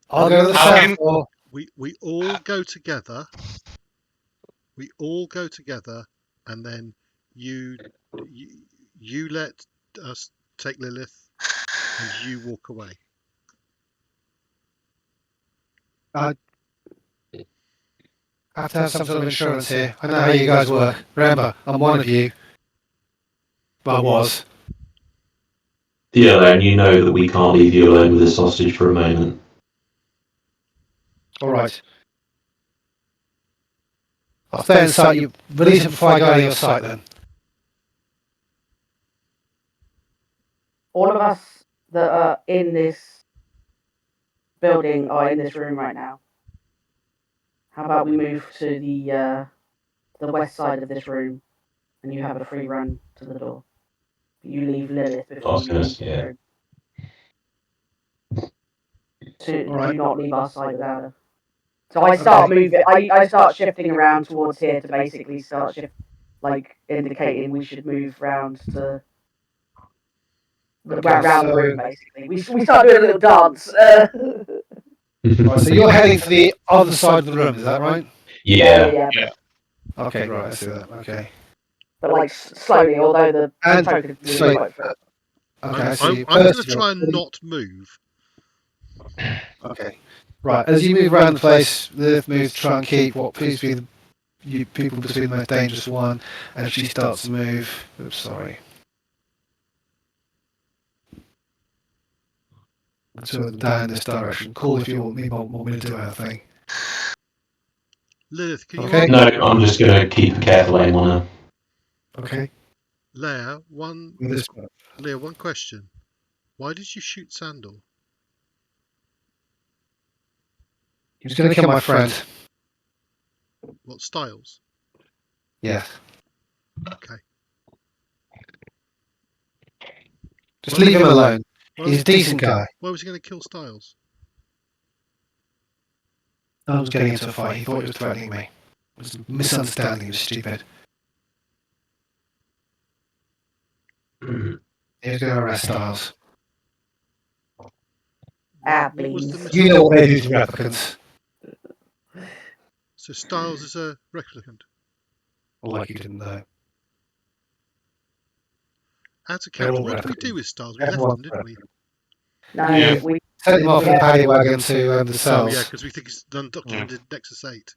I'll go to the How south can- door. We all go together. We all go together, and then you let us take Lilith, and you walk away. I have to have some sort of insurance here. I know how you guys work. Remember, I'm one of you. Well, I was. Theo, and you know that we can't leave you alone with this hostage for a moment. All right. I'll stay in sight. You release it before I go out of your sight, then. All of us that are in this building are in this room right now. How about we move to the west side of this room, and you have a free run to the door. You leave Lilith before you leave the room. Do not leave our sight without her. So I start moving. I start shifting around towards here to basically start indicating we should move round to round the room. Basically, we start doing a little dance. Right, so you're heading for the other side of the room, is that right? Yeah. Okay, right, I see that. Okay. But slowly, although the token is so- quite fast. Okay, I see. I'm going to try and not move. Okay. Right, as you move around the place, Lilith moves to try and keep what appears to be you people between the most dangerous one, and if she starts to move, oops, sorry. Two of them down in this direction. Call if you want me to do anything. Lilith, can you Okay. No, I'm just going to keep a careful aim on her. Okay. Leia, one question. Why did you shoot Sandal? He was going to kill my friend. What, Styles? Yes. Okay. Just leave him alone. Why He's a decent guy. Why was he going to kill Styles? I was getting into a fight. He thought he was threatening me. It was a misunderstanding. He was stupid. He was going to arrest Styles. Please. You know what they do to replicants. So Styles is a replicant. Like you didn't know. Out of character, what did we do with Styles? We left him, didn't we? No, we sent him off in a paddy wagon to the Oh, cells. yeah, because we think he's undocumented Nexus 8.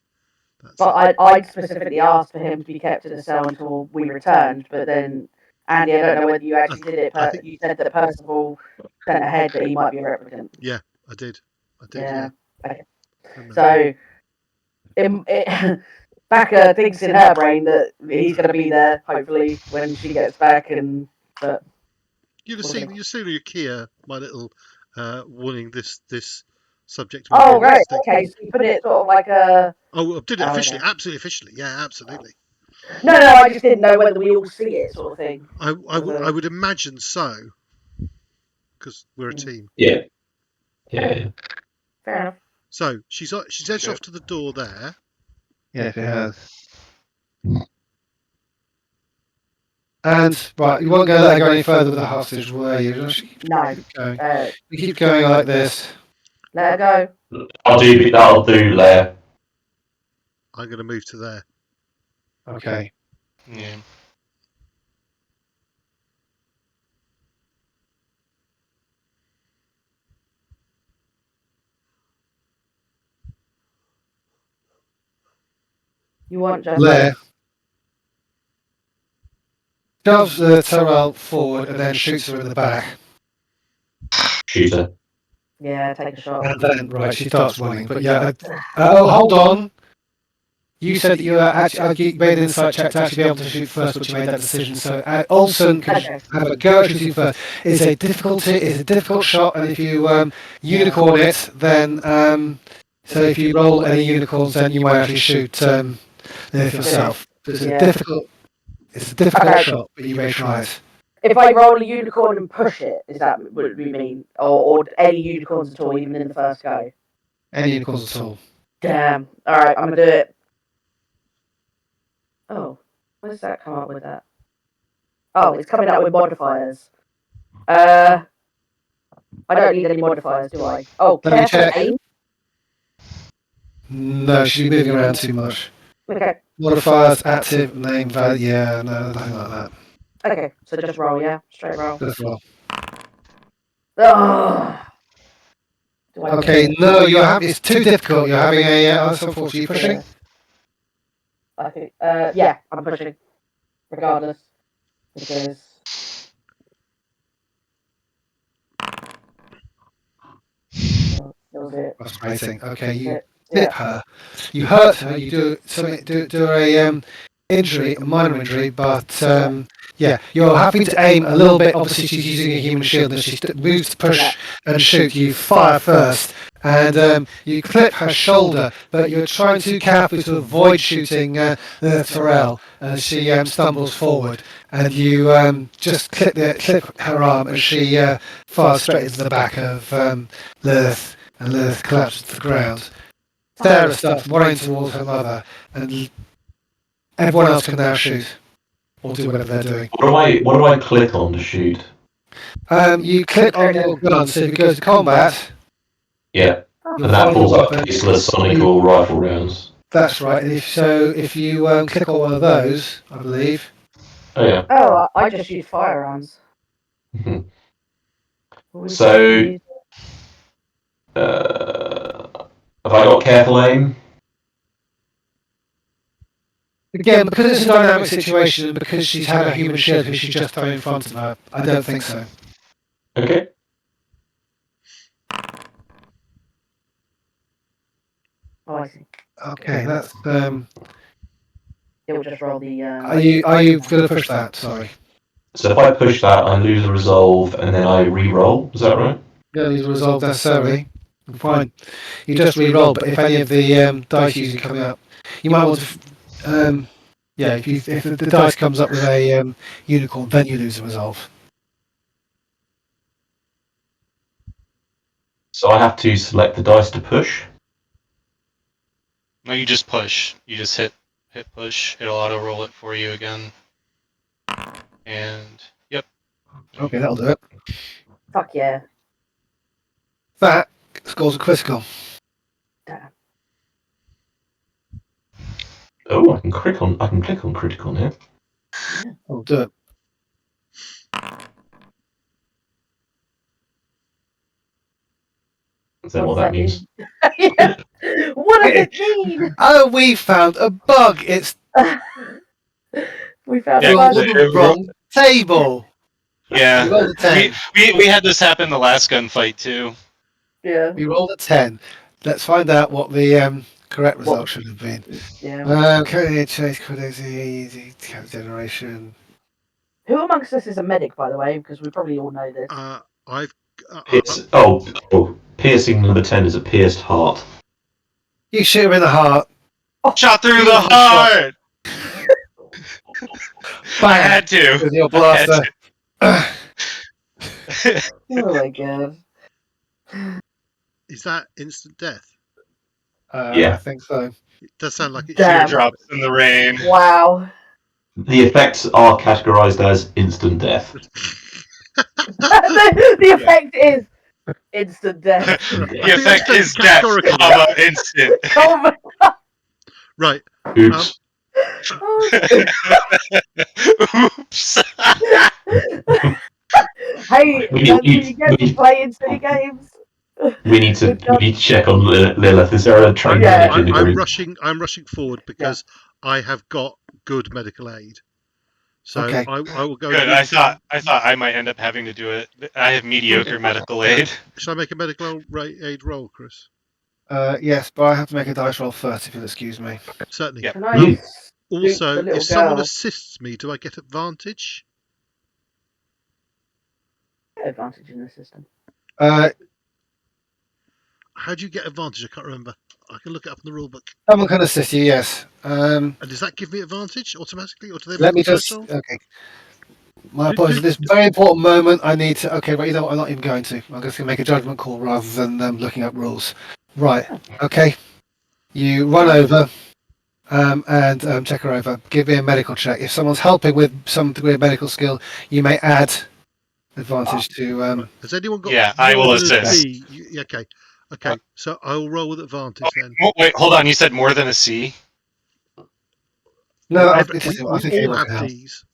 But I specifically asked for him to be kept in the cell until we returned. But then, Andy, I don't know whether you actually did it. But you said that Percival sent ahead that he might be a replicant. Yeah, I did. Yeah. Okay. So, Bakker thinks in her brain that he's going to be there, hopefully, when she gets back. But you've seen your Kia, my little warning this subject. Oh, right. Okay, so you put it sort of like a. Oh, I did it officially. Absolutely officially. Yeah, absolutely. No, I just didn't know whether we all see it, sort of thing. I would imagine so, because we're a team. Yeah. Fair enough. So she's edged off to the door there. Yeah, she has. And right, you won't go let her go any further with the hostage, were you? No. We keep going like this. Let her go. That'll do, Leia. I'm going to move to there. Okay. Yeah. You want just Leia shoves the Tyrell forward and then shoots her in the back. Shoot her. Yeah, take a shot. And then, right, she starts running. But yeah, hold on. You said that you actually made an insight check to actually be able to shoot first, but you made that decision. So Oelsen can have a go at shooting first. It's a difficult shot, and if you unicorn it, then so if you roll any unicorns, then you might actually shoot yourself. It's a difficult shot, but you may try it. If I roll a unicorn and push it, is that what we mean? Or any unicorns at all, even in the first go? Any unicorns at all. Damn. Alright, I'm going to do it. Oh, where does that come up with that? Oh, it's coming out with modifiers. I don't need any modifiers, do I? Oh, Let me check. aim? No, she's moving around too much. Okay. Modifiers, active, name, value. Yeah, no, nothing like that. Okay. So just roll, yeah? Straight roll. Just roll. Ugh. Do I Okay, hit? no, it's too difficult. You're having that's unfortunately pushing. Yeah. I think. Yeah, I'm pushing. Regardless. Because. That was it. Frustrating. Okay, you Yeah. hit her. You hurt her. You do something. Do a injury, a minor injury, but yeah, you're having to aim a little bit. Obviously, she's using a human shield, and she moves to push and shoot. You fire first, and you clip her shoulder, but you're trying too carefully to avoid shooting Pharrell as she stumbles forward, and you just clip her arm as she fires straight into the back of Lilith, and Lilith collapses to the ground. Sarah starts running towards her mother, and everyone else can now shoot or do whatever they're doing. What do I click on to shoot? You click on your gun, so if you go to combat, Yeah, you'll and that find pulls your up weapon. useless sonic or rifle rounds. That's right. And if you click on one of those, I believe. Oh yeah. Oh, I just use firearms. Mhm. Always So- use- Have I got careful aim? Again, because it's a dynamic situation, and because she's had a human shield who she's just thrown in front of her, I don't think so. Okay. Oh, I see. Okay, that's It will just roll the. Are you going to push that? Sorry. So if I push that, I lose a resolve, and then I re-roll. Is that right? You don't need to resolve necessarily. Fine. You just re-roll, but if any of the dice usually coming up, you might want to. Yeah, if the dice comes up with a unicorn, then you lose a resolve. So I have to select the dice to push. No, you just push. You just hit push. It'll auto roll it for you again. And yep. Okay, that'll do it. Fuck yeah. That scores a critical. Damn. Oh, I can click on critical here. I'll do it. Is that what that means? Yeah. What does it mean? Oh, we found a bug. It's We found Yeah, a rolled bug. the wrong table. You Yeah. rolled a 10. We had this happen the last gunfight too. Yeah. We rolled a 10. Let's find out what the correct result should have been. Yeah. Currently, chase easy generation. Who amongst us is a medic, by the way? Because we probably all know this. I've Piercing number 10 is a pierced heart. You shoot him in the heart. Shot through You the got the shot. heart. I Bang! had to. With your I had blaster. Oh my god. is that instant death? Yeah. I think so. It does sound like it Damn. should. Teardrops in the rain. Wow. The effects are categorized as instant death. The effect is instant death. The effect is death, Categorical. comma, instant. Oh my Right. Oops. Oops. Hey, We that's what need- you get we- for playing silly games. we need to check on Lilith. Is there a trained Yeah. manager in the I'm group? rushing forward because I have got good medical aid. So Okay. I will go. Good. I thought I might end up having to do it. I have mediocre medical aid. Should I make a medical aid roll, Chris? Yes, but I have to make a dice roll first, if you'll excuse me. Certainly. Yep. Can I shoot Also, the little if someone girl? assists me, do I get advantage? Advantage in the system. How do you get advantage? I can't remember. I can look it up in the rule book. Someone can assist you, yes. And does that give me advantage automatically, or do they Let me make a just. dice roll? Okay. My apologies. At this very important moment, I need to. Okay, right. You know what? I'm not even going to. I'm just going to make a judgment call rather than looking up rules. Right. Okay. You run over and check her over. Give me a medical check. If someone's helping with some degree of medical skill, you may add advantage to. Right. Has anyone got? Yeah, I more will than a assist. D? Okay. Okay. So I will roll with advantage then. Wait, hold on. You said more than a C? No, I we think all anyone have can help. Ds.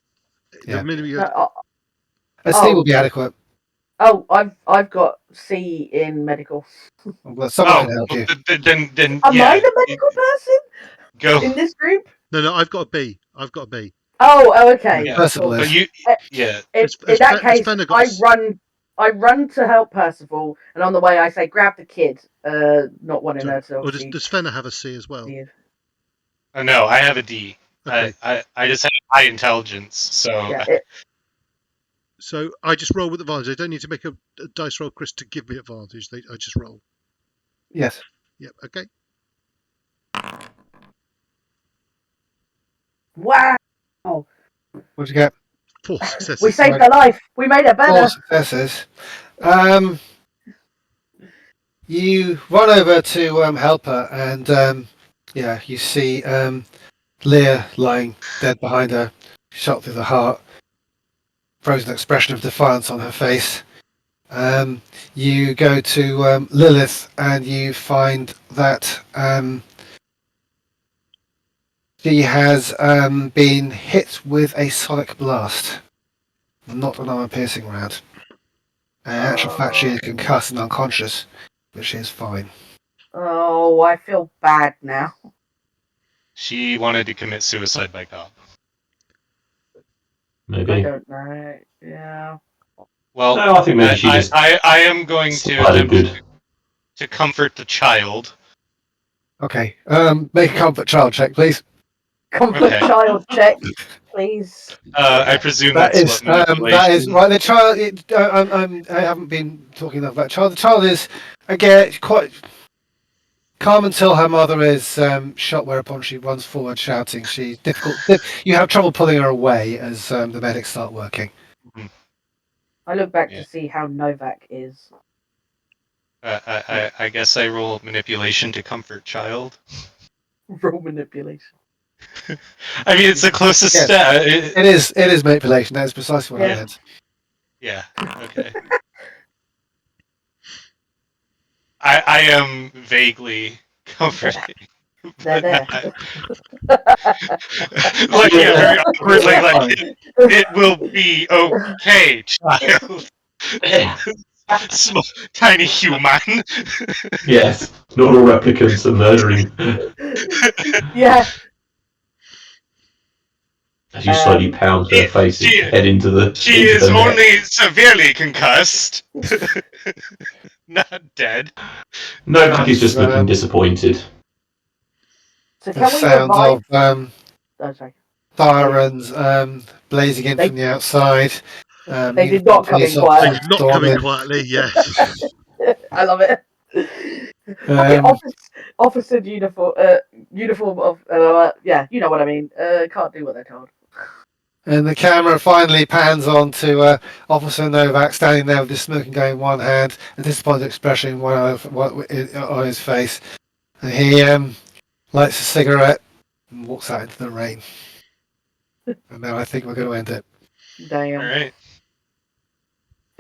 Yeah. The minute you No, A C will be adequate. I've got C in medical. Well, someone can Oh, help you. then Am I yeah. the medical person Go. in this group? no, I've got a B. I've got a B. Oh, okay. Yeah. Percival Cool. is. You. Yeah. In Has that case, Fenna got I run to help Percival, and on the way I say, "Grab the kid." Not wanting her to or obviously. does Fenna have a C as well? leave. No, I have a D. Okay. I just have high intelligence, so Yeah, So I just roll with advantage. I don't need to make a dice roll, Chris, to give me advantage. I just roll. Yes. Yep. Okay. wow. What'd you get? 4 successes. We saved Right. her life. We made her 4 better. successes. You run over to help her, and yeah, you see Leah lying dead behind her, shot through the heart, frozen expression of defiance on her face. You go to Lilith, and you find that she has been hit with a sonic blast, not an armor-piercing round. In actual fact, she is concussed and unconscious, but she is fine. Oh, I feel bad now. she wanted to commit suicide by cop. I Maybe. don't know. Yeah. Well, No, I think maybe she just I am going to decided attempt good. to comfort the child. Okay. Make a comfort child check, please. Comfort Okay. child check, please. I presume That that's is what that is manipulation. right. The child. I haven't been talking enough about the child. The child is again quite calm until her mother is shot, whereupon she runs forward shouting. She's difficult. You have trouble pulling her away as the medics start working. I look back Yeah. to see how Novak is. I guess I roll manipulation to comfort child. Roll manipulation. I mean, it's the closest Yes. stat. It is manipulation. That is precisely what I Yeah. meant. Yeah. Okay. I am vaguely comforting. They're there. Like, yeah, very awkwardly, like, it will be okay, child. Small, tiny human. Yes, not all replicants are murdering. Yeah. As you slowly pound her face and head into the. She into is her neck. only severely concussed. Not dead. Novak is just Um, looking disappointed. So The can we sounds revive? of Oh, sorry. sirens blazing in They- from the outside. They did not come in They quiet. did not come in quietly. Yes. I love it. Okay, officer uniform. Uniform of. Yeah, you know what I mean. Can't do what they're told. And the camera finally pans on to Officer Novak standing there with his smoking gun in one hand, a disappointed expression in on his face. And he lights a cigarette and walks out into the rain. And now I think we're going to end it. Damn. All right.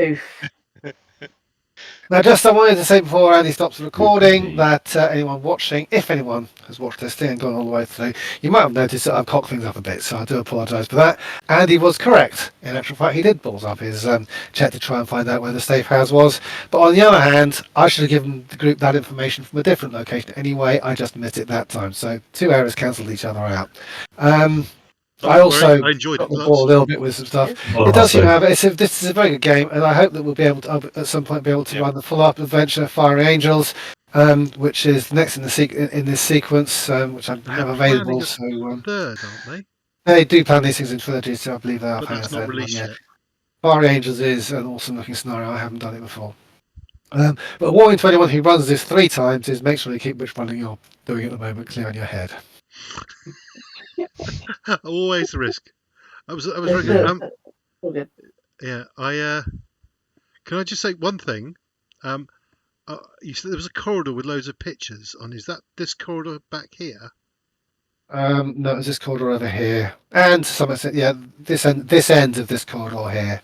Oof. Now, just I wanted to say before Andy stops the recording that anyone watching, if anyone has watched this thing and gone all the way through, you might have noticed that I've cocked things up a bit, so I do apologise for that. Andy was correct. In actual fact, he did balls up his check to try and find out where the safe house was. But on the other hand, I should have given the group that information from a different location anyway. I just missed it that time. So 2 errors cancelled each other out. I also I enjoyed got it the ball a lots. little bit with some stuff. Well, It does seem to also- have. This is a very good game, and I hope that we'll be able to at some point be able to Yeah. run the follow-up adventure, Fiery Angels, which is next in this sequence, which I And have they're available. planning a So third, aren't they? they do plan these things in trilogies, so I believe they are But planning that's a not third one, released yeah. yet. Fiery Angels is an awesome-looking scenario. I haven't done it before. But a warning to anyone who runs this 3 times is make sure you keep which running you're doing at the moment clear in your head. Always the risk. I was very good. All good. Yeah, can I just say one thing? You said there was a corridor with loads of pictures on. Is that this corridor back here? No, it's this corridor over here, and to some extent, yeah, this end of this corridor here.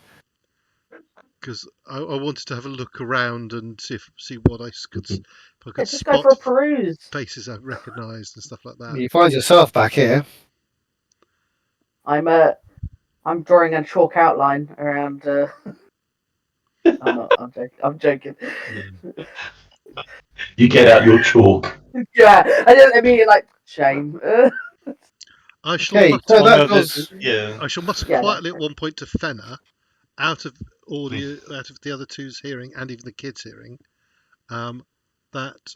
Because I wanted to have a look around and see what I could if I Yeah, could just go for a spot peruse. faces I've recognised and stuff like that. You find yourself back here. I'm drawing a chalk outline around. I'm not. I'm joking. You get out your chalk. Yeah, I mean, like shame. I shall Okay, mutter, so that No, goes. yeah. I shall mutter Yeah, quietly at one point to Fenna, out of the other two's hearing and even the kids' hearing, that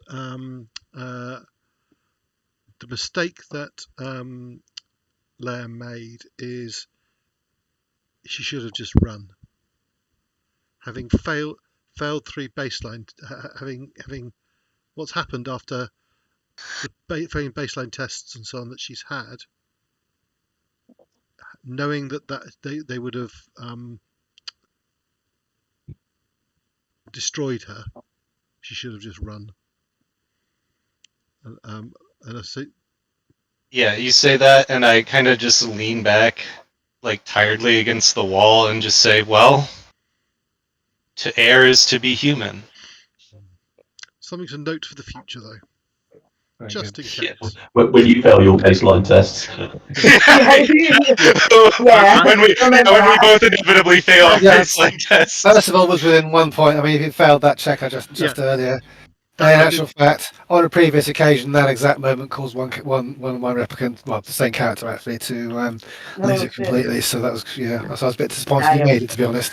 the mistake that Leia made is she should have just run, having failed 3 baseline, having what's happened after the failing baseline tests and so on that she's had, knowing that they would have destroyed her, she should have just run. And I say, Yeah, you say that, and I kind of just lean back, like tiredly against the wall, and just say, "Well, to err is to be human." something to note for the future, though, Very just good. in case. When you fail your baseline tests. Yeah, when we remember when we that. both inevitably fail our Yeah. baseline tests. Percival was within 1 point. I mean, he failed that check I just Yeah. earlier. That And in I actual fact, on a previous occasion, that exact moment caused one of my replicants, well, the same character actually, to lose it shit. completely. So that was, yeah. So I was a bit disappointed Damn. you made it, to be honest.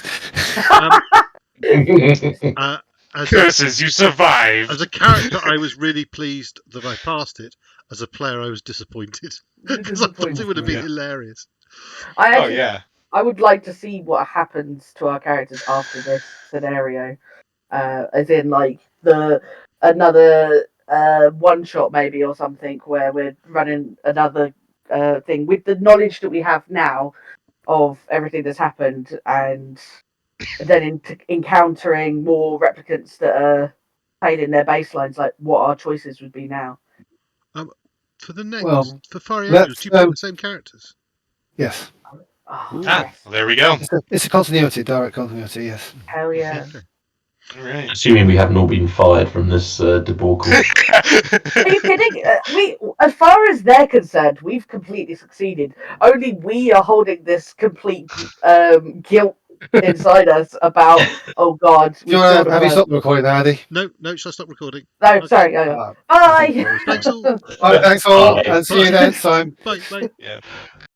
Curses, you survived. As a character, I was really pleased that I passed it. As a player, I was disappointed because I thought it would have been Yeah. hilarious. Oh yeah. I would like to see what happens to our characters after this scenario, as in like another one shot maybe or something where we're running another thing with the knowledge that we have now of everything that's happened, and then encountering more replicants that are failing their baselines, like what our choices would be now. For the next, Well, for Fiery let's, Angels, do you pick the same characters? Yes. Oh, Ah, well, there we go. It's a continuity, direct continuity, yes. hell yeah. Okay. All right. Assuming we haven't all been fired from this debacle. Are you kidding? We, as far as they're concerned, we've completely succeeded. Only we are holding this complete guilt inside us about. Oh God, Do you we've want killed to, a have you person. stopped the recording now, Andy? No, shall I stop recording? No, Okay. sorry. Bye. Thanks all. All right, thanks all, Bye. and see you next time. Bye. Yeah.